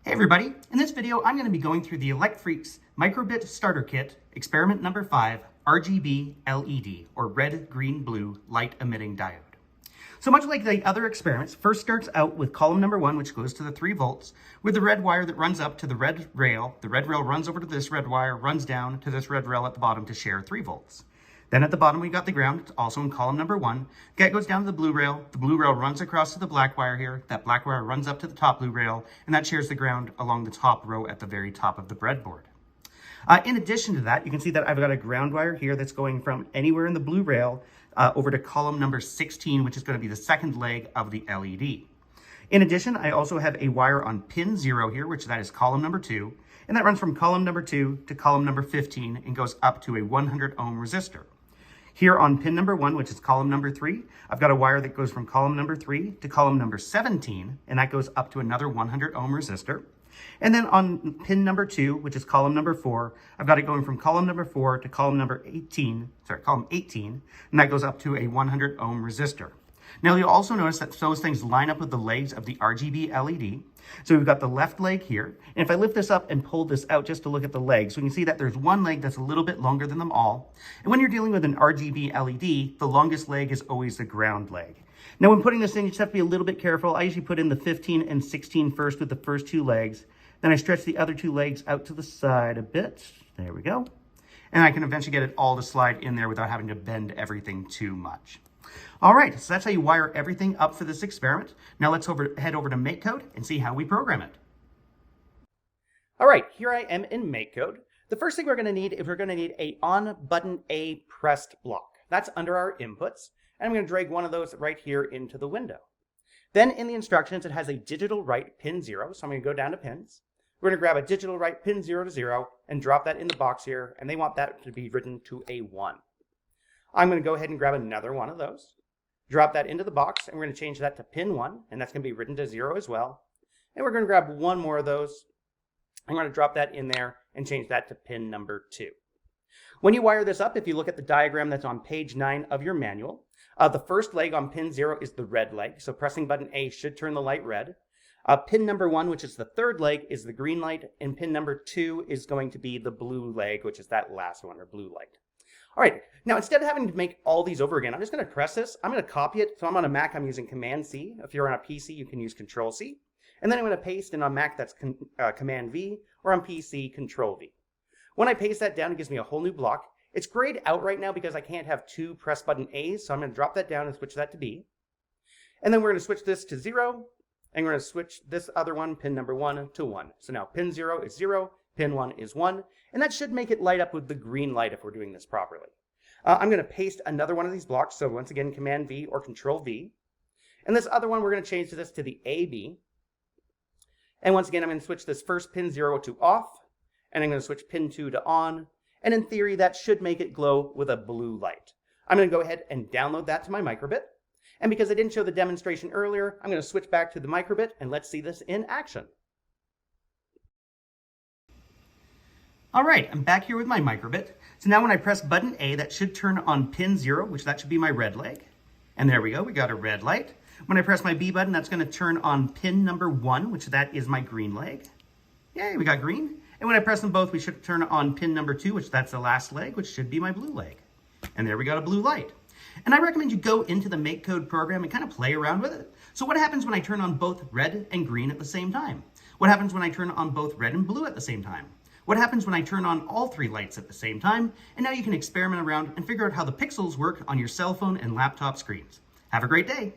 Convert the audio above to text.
Hey everybody, in this video I'm going to be going through the Elecfreaks Microbit Starter Kit, experiment number 5, RGB LED, or red, green, blue light emitting diode. So much like the other experiments, first starts out with column number 1, which goes to the 3 volts, with the red wire that runs up to the red rail. The red rail runs over to this red wire, runs down to this red rail at the bottom to share 3 volts. Then at the bottom we got the ground, it's also in column number 1. That goes down to the blue rail runs across to the black wire here, that black wire runs up to the top blue rail, and that shares the ground along the top row at the very top of the breadboard. In addition to that, you can see that I've got a ground wire here that's going from anywhere in the blue rail over to column number 16, which is going to be the second leg of the LED. In addition, I also have a wire on pin 0 here, which that is column number 2, and that runs from column number 2 to column number 15 and goes up to a 100 ohm resistor. Here on pin number 1, which is column number 3, I've got a wire that goes from column number 3 to column number 17, and that goes up to another 100 ohm resistor. And then on pin number 2, which is column number 4, I've got it going from column number 4 to column 18, and that goes up to a 100 ohm resistor. Now you'll also notice that those things line up with the legs of the RGB LED. So we've got the left leg here, and if I lift this up and pull this out just to look at the legs, we can see that there's one leg that's a little bit longer than them all. And when you're dealing with an RGB LED, the longest leg is always the ground leg. Now when putting this in, you just have to be a little bit careful. I usually put in the 15 and 16 first with the first 2 legs. Then I stretch the other 2 legs out to the side a bit. There we go. And I can eventually get it all to slide in there without having to bend everything too much. All right, so that's how you wire everything up for this experiment. Now let's head over to MakeCode and see how we program it. All right, here I am in MakeCode. The first thing we're going to need is a on button A pressed block. That's under our inputs, and I'm going to drag one of those right here into the window. Then in the instructions, it has a digital write pin 0, so I'm going to go down to pins. We're going to grab a digital write pin 0 to 0 and drop that in the box here, and they want that to be written to a 1. I'm going to go ahead and grab another one of those. Drop that into the box, and we're going to change that to pin 1, and that's going to be written to 0 as well. And we're going to grab one more of those. I'm going to drop that in there and change that to pin number 2. When you wire this up, if you look at the diagram that's on page 9 of your manual, the first leg on pin 0 is the red leg, so pressing button A should turn the light red. Pin number 1, which is the third leg, is the green light, and pin number 2 is going to be the blue leg, which is that last one, or blue light. All right, now instead of having to make all these over again, I'm just going to press this. I'm going to copy it. So I'm on a Mac, I'm using Command-C. If you're on a PC, you can use Control-C. And then I'm going to paste, and on Mac, that's Command-V, or on PC, Control-V. When I paste that down, it gives me a whole new block. It's grayed out right now because I can't have 2 press button A's, so I'm going to drop that down and switch that to B. And then we're going to switch this to 0, and we're going to switch this other one, pin number 1, to 1. So now pin 0 is 0, pin 1 is 1, and that should make it light up with the green light if we're doing this properly. I'm going to paste another one of these blocks, so once again, Command-V or Control-V. And this other one, we're going to change this to the AB. And once again, I'm going to switch this first pin 0 to off, and I'm going to switch pin 2 to on. And in theory, that should make it glow with a blue light. I'm going to go ahead and download that to my microbit. And because I didn't show the demonstration earlier, I'm going to switch back to the microbit, and let's see this in action. All right, I'm back here with my microbit. So now when I press button A, that should turn on pin 0, which that should be my red leg. And there we go, we got a red light. When I press my B button, that's going to turn on pin number 1, which that is my green leg. Yay, we got green. And when I press them both, we should turn on pin number 2, which that's the last leg, which should be my blue leg. And there we got a blue light. And I recommend you go into the MakeCode program and kind of play around with it. So what happens when I turn on both red and green at the same time? What happens when I turn on both red and blue at the same time? What happens when I turn on all 3 lights at the same time? And now you can experiment around and figure out how the pixels work on your cell phone and laptop screens. Have a great day.